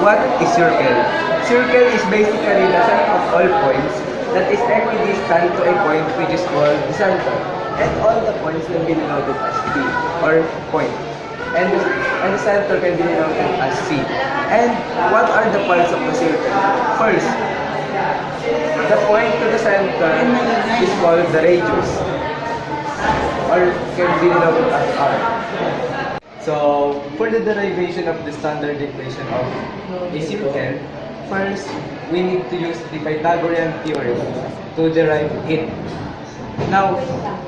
What is circle? Circle is basically the sum of all points that is equidistant to a point which is called the center. And all the points can be denoted as P or point. And the center can be denoted as C. And what are the parts of the circle? First, the point to the center is called the radius, or can be denoted as R. So, for the derivation of the standard equation of a circle, first, we need to use the Pythagorean theorem to derive it. Now,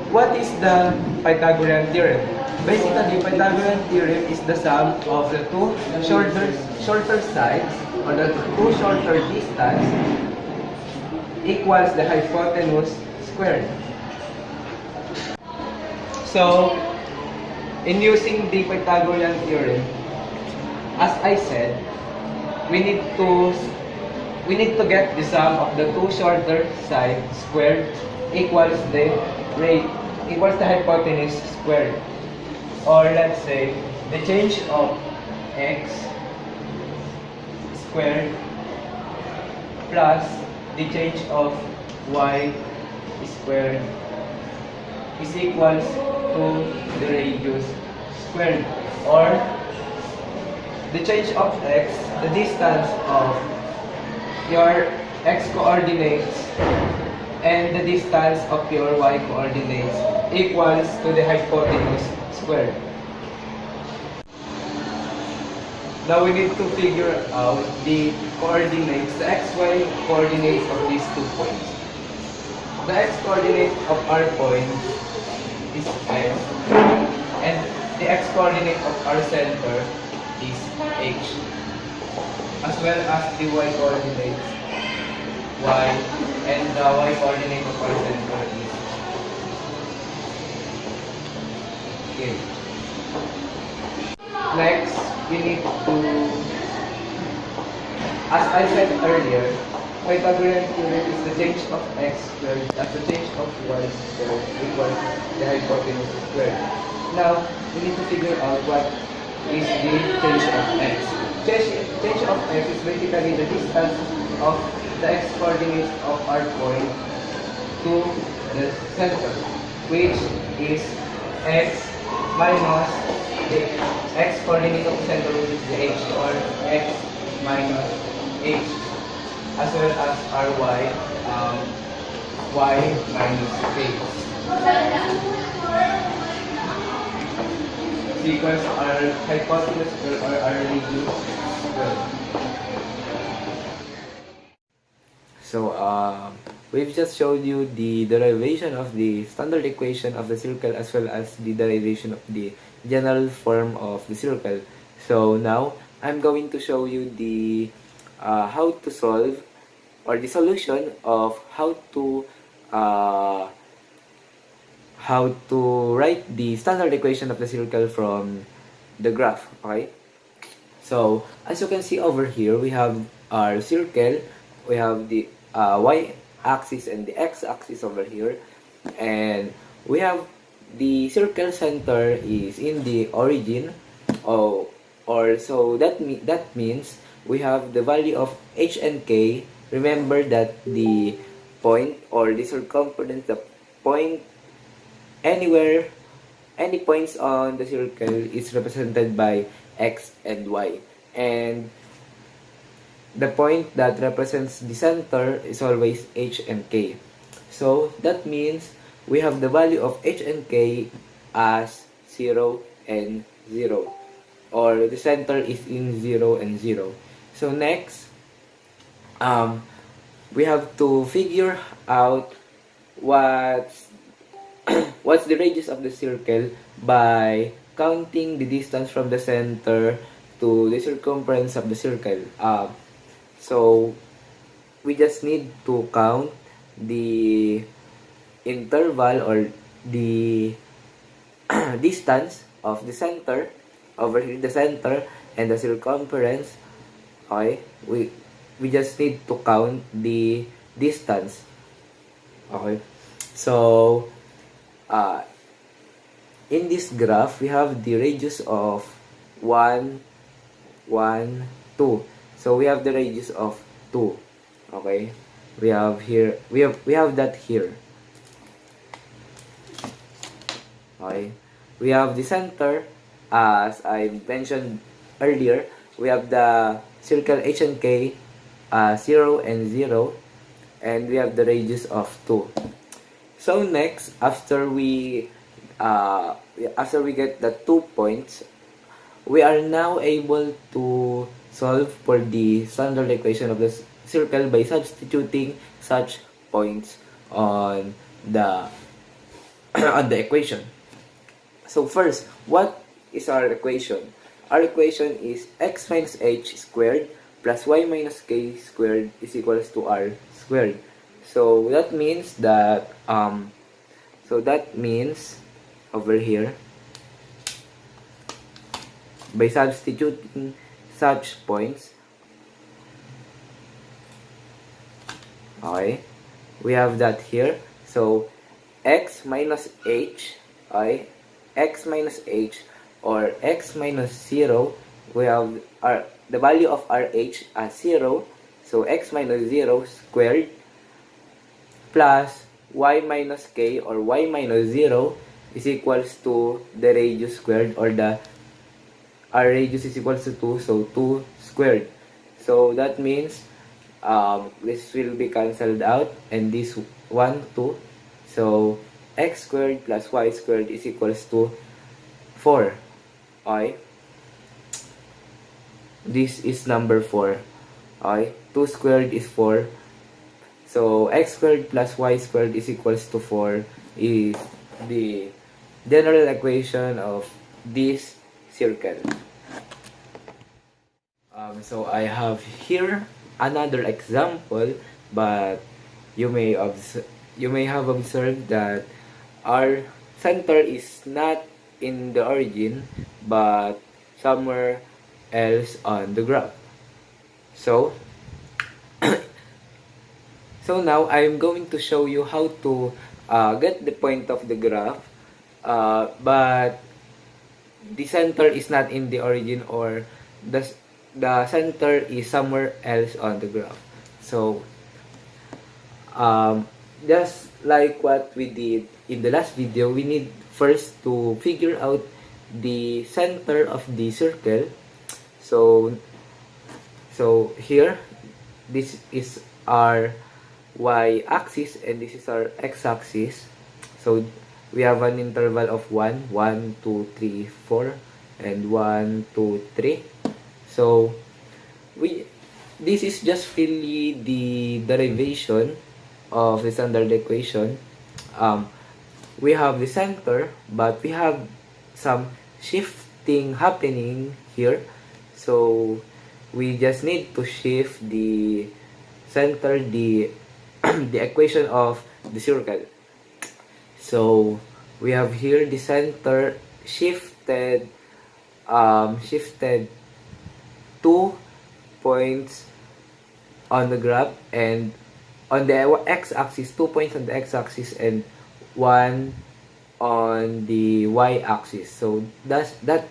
what is the Pythagorean theorem? Basically, Pythagorean theorem is the sum of the two shorter sides, or the two shorter distance, equals the hypotenuse squared. So, in using the Pythagorean theorem, as I said, we need to get the sum of the two shorter sides squared equals the hypotenuse squared. Or let's say the change of x squared plus the change of y squared is equals to the radius squared, or the change of x, the distance of your x coordinates and the distance of your y coordinates equals to the hypotenuse squared. Now we need to figure out the coordinates, the xy coordinates of these 2 points. The x coordinate of our point is x, and the x coordinate of our center is h, as well as the y coordinate y, and the y coordinate of our center is k. Next, we need to, as I said earlier, Pythagorean theorem is the change of x squared as the change of y squared equals the hypotenuse squared. Now, we need to figure out what is the change of x. Change of x is basically the distance of the x coordinates of our point to the center, which is x minus the x coordinate of the center, which is the h, or x minus h, as well as our y, y minus k. Equals our hypotenuse or our radius squared. So, we've just showed you the derivation of the standard equation of the circle as well as the derivation of the general form of the circle. So now, I'm going to show you the how to solve, or the solution of how to write the standard equation of the circle from the graph. Okay, so as you can see over here, we have our circle, we have the axis and the x-axis over here. And we have the circle center is in the origin, or so that means we have the value of h and k. Remember that the point or the circumference, the point anywhere, any points on the circle is represented by x and y. And the point that represents the center is always h and k. So that means we have the value of h and k as 0 and 0, or the center is in 0 and 0. So next, we have to figure out what's what's the radius of the circle by counting the distance from the center to the circumference of the circle. So we just need to count the interval or the distance of the center over here, the center and the circumference. Okay, we just need to count the distance. Okay, so in this graph we have the radius of 1, 1, 2. So we have the radius of 2. Okay, we have here, we have that here. Okay, we have the center, as I mentioned earlier. We have the circle h and k, 0 and 0, and we have the radius of 2. So next, after we get the 2 points, we are now able to solve for the standard equation of the circle by substituting such points on the on the equation. So first, what is our equation? Our equation is x minus h squared plus y minus k squared is equals to r squared. So that means that over here, by substituting such points, okay, we have that here. So x minus h, okay, x minus h or x minus 0, we have the value of RH as 0. So x minus 0 squared plus y minus k or y minus 0 is equals to the radius squared, or the r radius is equals to 2, so 2 squared. So that means this will be cancelled out, and this 1, 2. So x squared plus y squared is equals to 4. Okay, this is number 4. Okay, 2 squared is 4. So x squared plus y squared is equals to 4 is the general equation of this circle. So I have here another example, but you may have observed that our center is not in the origin but somewhere else on the graph. So so now I'm going to show you how to get the point of the graph, but the center is not in the origin, or the center is somewhere else on the graph. So just like what we did in the last video, we need first to figure out the center of the circle. So here, this is our y-axis and this is our x-axis. So we have an interval of 1, 1, 2, 3, 4, and 1, 2, 3. So this is just really the derivation of the standard equation. We have the center, but we have some shifting happening here. So we just need to shift the center, the the equation of the circle. So we have here the center shifted 2 points on the graph, and on the x-axis, 2 points on the x-axis and 1 on the y-axis. So that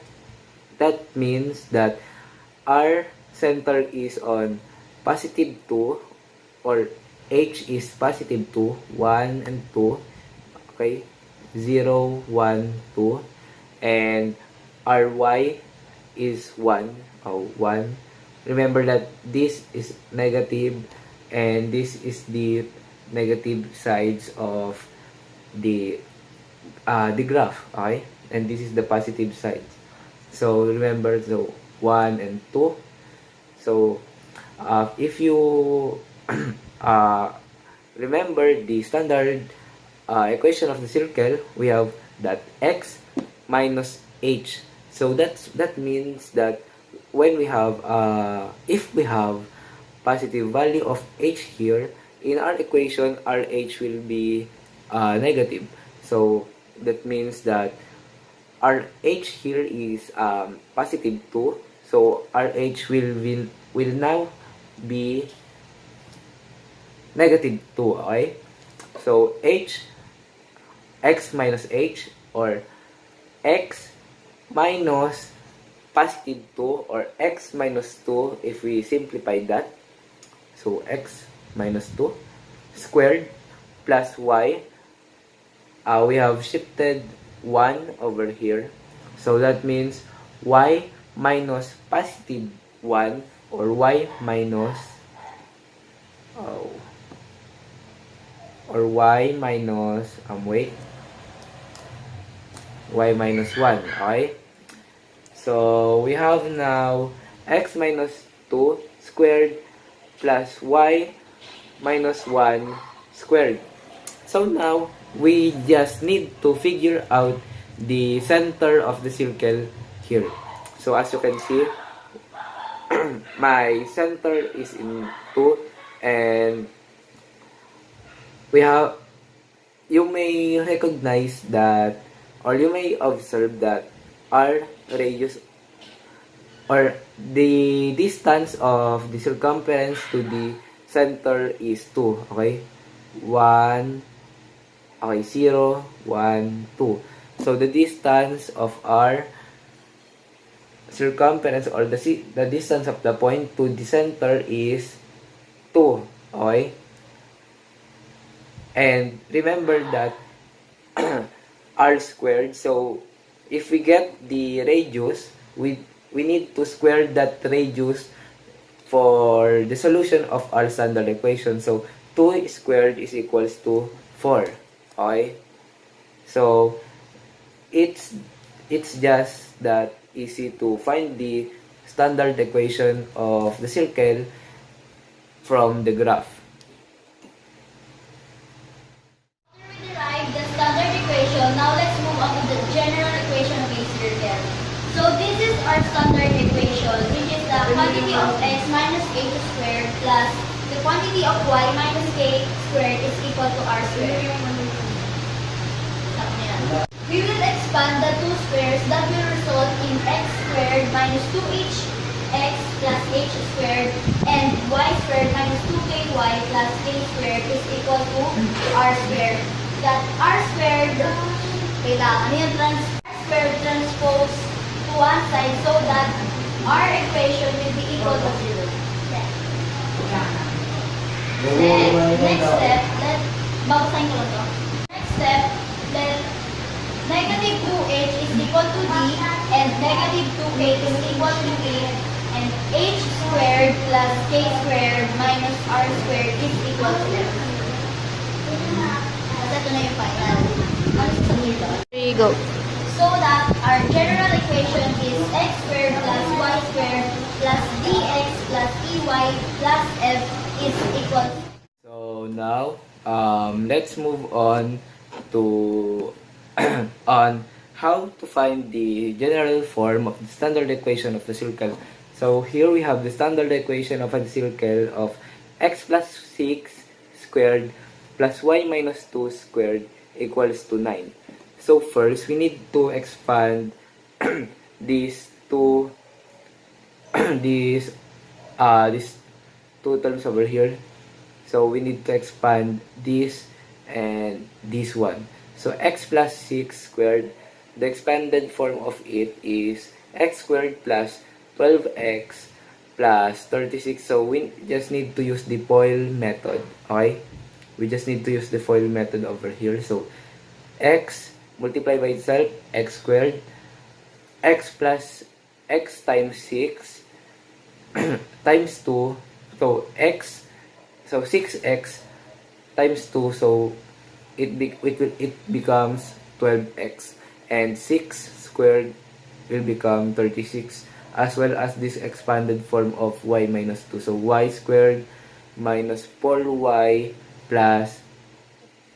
means that our center is on positive 2, or h is positive 2, 1 and 2, okay, 0, 1, 2, and our y is 1, 1. Remember that this is negative and this is the negative sides of the graph, okay? And this is the positive side. So remember, so 1 and 2. So if you remember the standard equation of the circle, we have that x minus h. So that means that when we have if we have positive value of h here in our equation, our h will be negative. So that means that our h here is positive 2. So our h will now be negative 2, okay? So x minus h, or x minus positive 2, or x minus 2 if we simplify that. So x minus 2 squared plus y. We have shifted 1 over here. So that means y minus positive 1, or y minus y minus 1, okay? So we have now x minus 2 squared plus y minus 1 squared. So now we just need to figure out the center of the circle here. So as you can see, my center is in 2, and you may recognize that, or you may observe that our radius, or the distance of the circumference to the center is 2, okay? 1, okay, 0, 1, 2. So the distance of our circumference, or the distance of the point to the center is 2, okay? And remember that r squared, so if we get the radius, we need to square that radius for the solution of our standard equation. So 2 squared is equals to 4, okay? So it's just that easy to find the standard equation of the circle from the graph. After we derive the standard equation, now let's move on to the general equation of a circle. So this is our standard equation, which is the quantity of x minus h squared plus the quantity of y minus k squared is equal to r squared. We will expand the two squares that will result in x squared minus 2h x plus h squared and y squared minus 2ky plus k squared is equal to r squared. That r squared, r squared transpose to one side so that our equation will be equal to 0. Next step, babasahin ko lang to. Next step, let negative 2h is equal to d and negative 2k is equal to k, and h squared plus k squared minus r squared is equal to f. Tapos ito na yung final. Ano sasabihin doon? There you go. So that our general equation is x squared plus y squared plus dx plus ey plus f is equal to. So now let's move on to on how to find the general form of the standard equation of the circle. So here we have the standard equation of a circle of x plus 6 squared plus y minus 2 squared equals to 9. So first, we need to expand these two these two terms over here. So we need to expand this and this one. So x plus 6 squared, the expanded form of it is x squared plus 12x plus 36. So we just need to use the FOIL method. Okay? We just need to use the FOIL method over here. So x multiplied by itself, x squared, x plus x times 6 times 2. So x, so 6x times 2, so it becomes 12x, and 6 squared will become 36, as well as this expanded form of y minus 2. So y squared minus 4y plus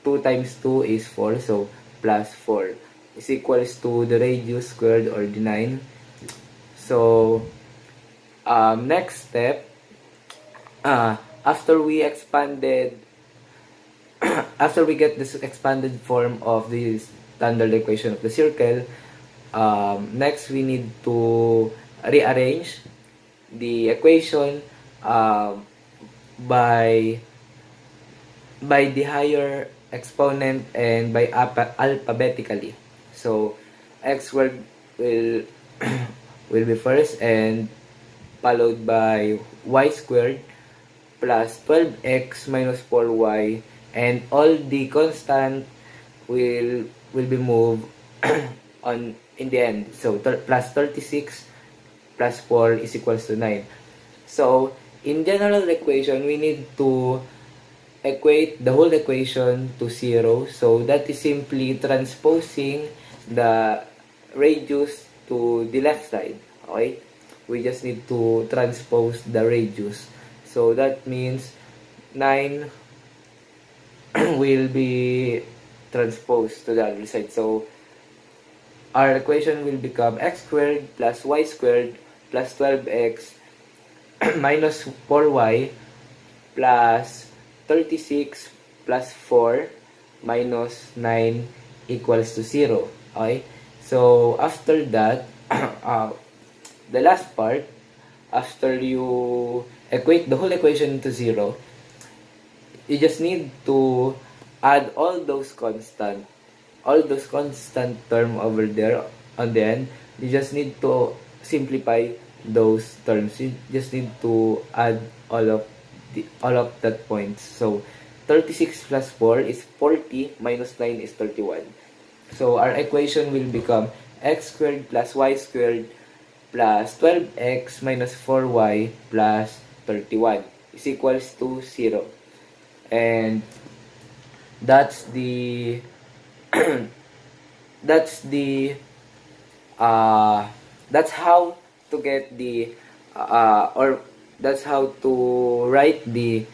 2 times 2 is 4, so plus 4 is equals to the radius squared, or the 9. So next step, after we expanded after we get this expanded form of the standard equation of the circle, next we need to rearrange the equation by the higher exponent and by alphabetically. So x squared will will be first, and followed by y squared plus 12x minus 4y, and all the constant will be moved on in the end. So plus 36 plus 4 is equals to 9. So in general equation, we need to equate the whole equation to 0. So that is simply transposing the radius to the left side. Okay? We just need to transpose the radius. So that means 9 will be transposed to the other side. So our equation will become x squared plus y squared plus 12x minus 4y plus 36 plus 4 minus 9 equals to 0. Okay? So after that, the last part, after you equate the whole equation to 0, you just need to add all those constant term over there on the end. You just need to simplify those terms. You just need to add all of that points. So 36 plus 4 is 40, minus 9 is 31. So our equation will become x squared plus y squared plus 12x minus 4y plus 31 is equals to 0. And that's the that's how to get the or that's how to write the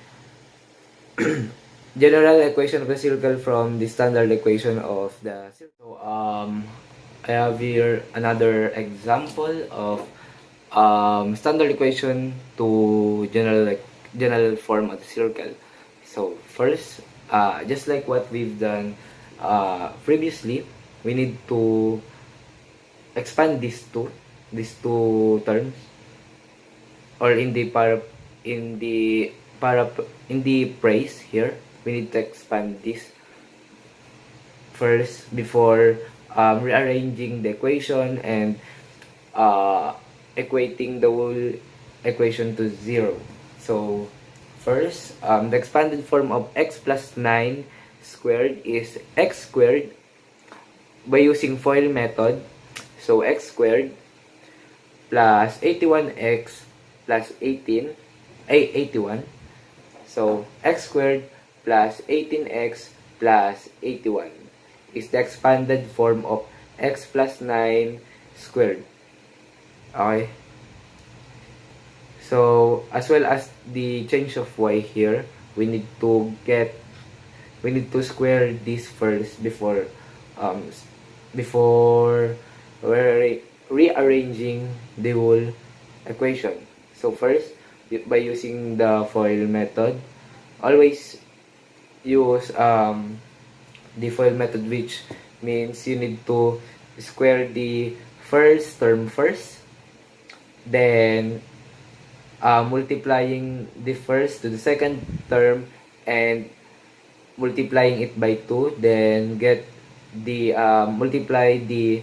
general equation of the circle from the standard equation of the circle. So, I have here another example of standard equation to general form of the circle. So first, just like what we've done previously, we need to expand these two terms, or in the praise here, we need to expand this first before rearranging the equation and equating the whole equation to 0. So first, the expanded form of x plus 9 squared is x squared by using FOIL method. So x squared plus 81x plus 81. So x squared plus 18x plus 81 is the expanded form of x plus 9 squared. Okay. So as well as the change of y here, we need to square this first before rearranging the whole equation. So first, by using the FOIL method, always use the FOIL method, which means you need to square the first term first, then multiplying the first to the second term, and multiplying it by 2, then get the multiply the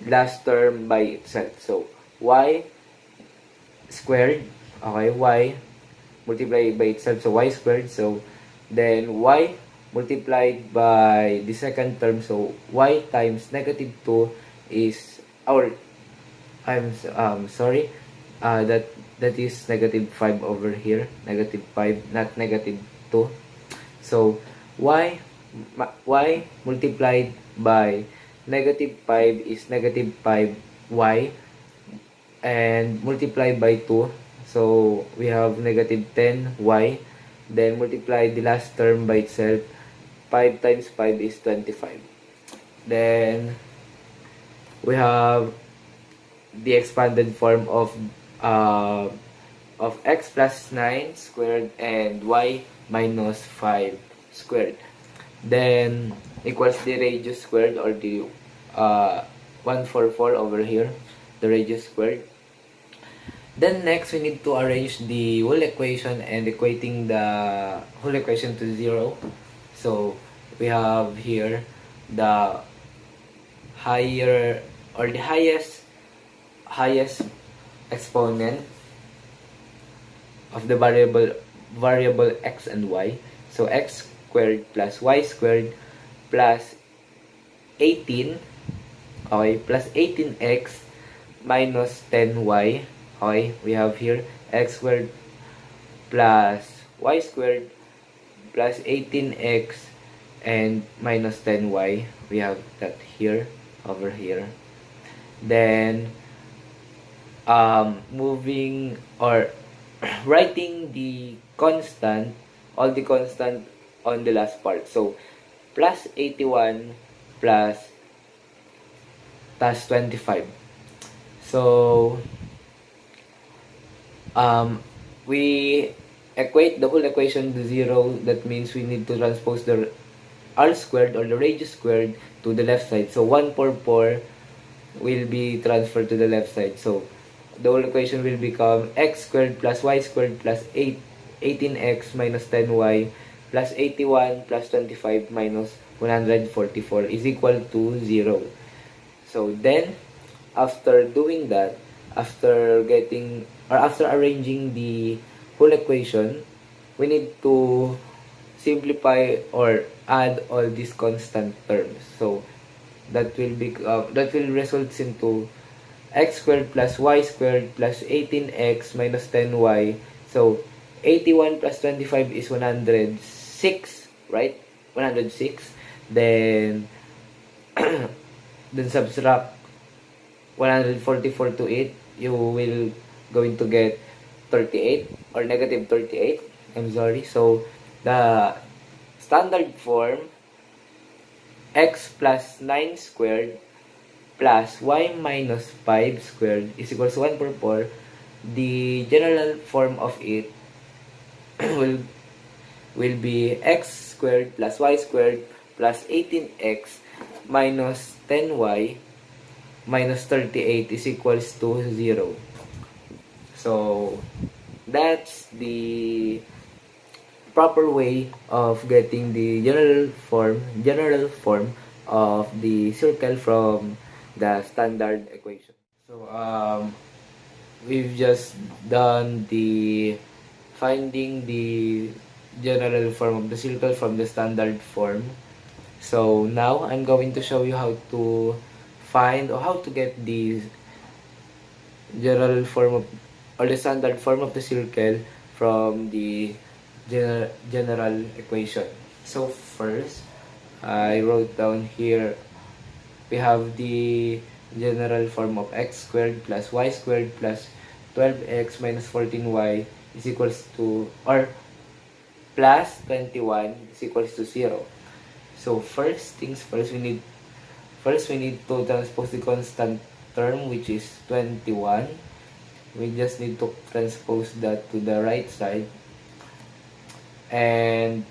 last term by itself. So y squared, okay, y multiplied by itself, so y squared. So then y multiplied by the second term, so y times negative 2 is our, sorry, that is negative 5 over here, negative 5, not negative 2. So y multiplied by negative 5 is negative 5y, and multiply by 2, so we have negative 10y, then multiply the last term by itself. 5 times 5 is 25. Then we have the expanded form of x plus 9 squared and y minus 5 squared, then equals the radius squared, or the 144 over here, the radius squared. Then next, we need to arrange the whole equation and equating the whole equation to 0. So we have here the higher, or the highest exponent of the variable x and y. So x squared plus y squared plus 18, okay, plus 18x minus 10y. Okay, we have here x squared plus y squared plus 18x and minus 10y. We have that here, over here. Then moving or writing the constant, all the constant on the last part. So plus 81 plus 25. So we equate the whole equation to 0. That means we need to transpose the r squared, or the radius squared, to the left side. So 144 will be transferred to the left side. So the whole equation will become x squared plus y squared plus 18x minus 10y plus 81 plus 25 minus 144 is equal to 0. So then, after doing that, after getting, or after arranging the whole equation, we need to simplify or add all these constant terms. So that will result into x squared plus y squared plus 18x minus 10y. So 81 plus 25 is 106, right? 106. Then then subtract 144 to it, you will going to get 38, or negative 38. I'm sorry. So the standard form, x plus 9 squared plus y minus 5 squared is equals to 144. The general form of it will be x squared plus y squared plus 18x minus 10y minus 38 is equals to 0. So that's the proper way of getting the general form of the circle from the standard equation. So we've just done the finding the general form of the circle from the standard form. So now I'm going to show you how to find, or how to get the general form of, or the standard form of the circle from the general equation. So first, I wrote down here, we have the general form of x squared plus y squared plus 12x minus 14y is equals to, or plus 21 is equals to 0. So first things first, we need to transpose the constant term, which is 21. We just need to transpose that to the right side, and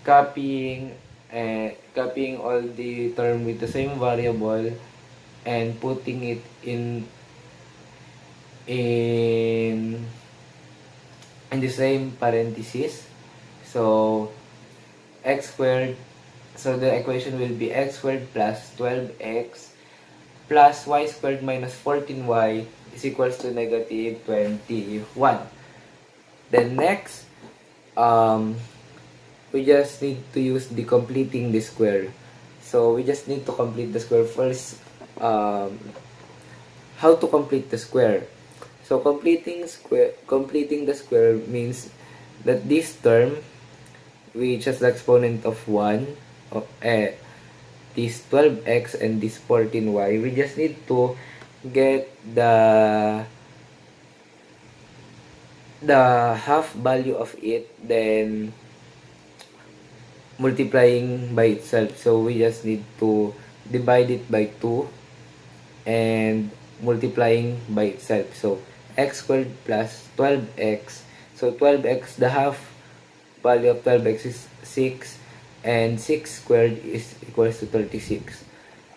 copying all the term with the same variable and putting it in the same parenthesis. So x squared, so the equation will be x squared plus 12x plus y squared minus 14y is equals to negative 21. Then next, we just need to use the completing the square. So we just need to complete the square first. How to complete the square? So completing the square means that this term, which has the exponent of 1, this 12x and this 14y, we just need to get the half value of it, then multiplying by itself. So we just need to divide it by 2 and multiplying by itself. So x squared plus 12x. So 12x, the half value of 12x is 6, and 6 squared is equals to 36.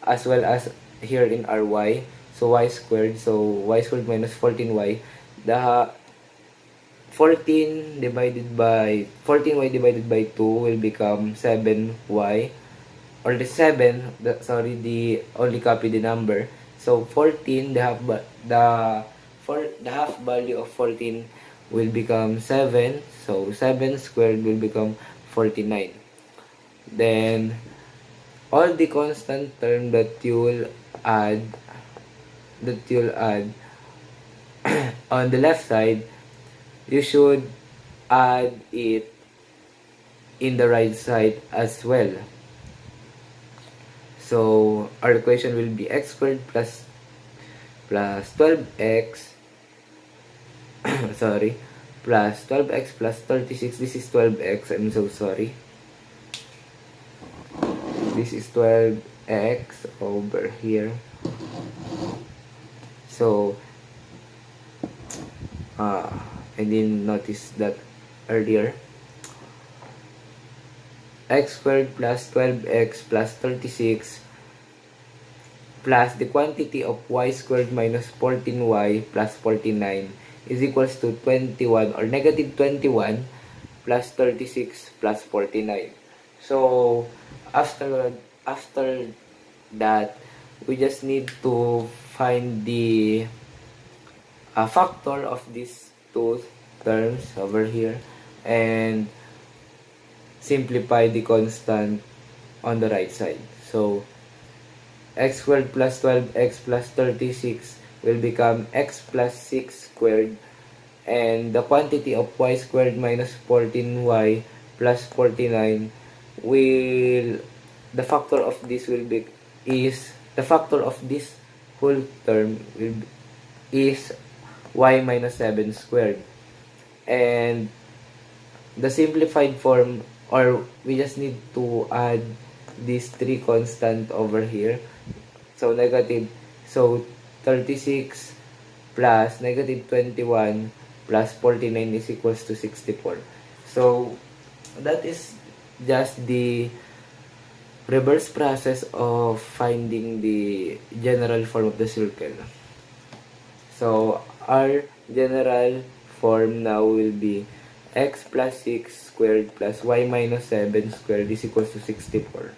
As well as here in our y, so y squared, so y squared minus 14y, the 14y divided by 2 will become 7y, or the 7, the only copy the number. So 14, the half value of 14 will become 7. So 7 squared will become 49. Then all the constant term that you will add on the left side, you should add it in the right side as well. So our equation will be x squared plus 12x sorry, plus 12x plus 36. This is 12x, I'm so sorry. This is 12x over here. So I didn't notice that earlier. X squared plus 12x plus 36 plus the quantity of y squared minus 14y plus 49 is equals to 21, or negative 21 plus 36 plus 49. So after that, we just need to find the factor of these two terms over here and simplify the constant on the right side. So x squared plus 12x plus 36 will become x plus 6 squared, and the quantity of y squared minus 14y plus 49 will, the factor of this will be, is, the factor of this whole term will be, is y minus 7 squared. And the simplified form, or we just need to add these three constant over here. So negative, so 36 plus negative 21 plus 49 is equals to 64. So that is just the reverse process of finding the general form of the circle. So our general form now will be x plus 6 squared plus y minus 7 squared is equals to 64.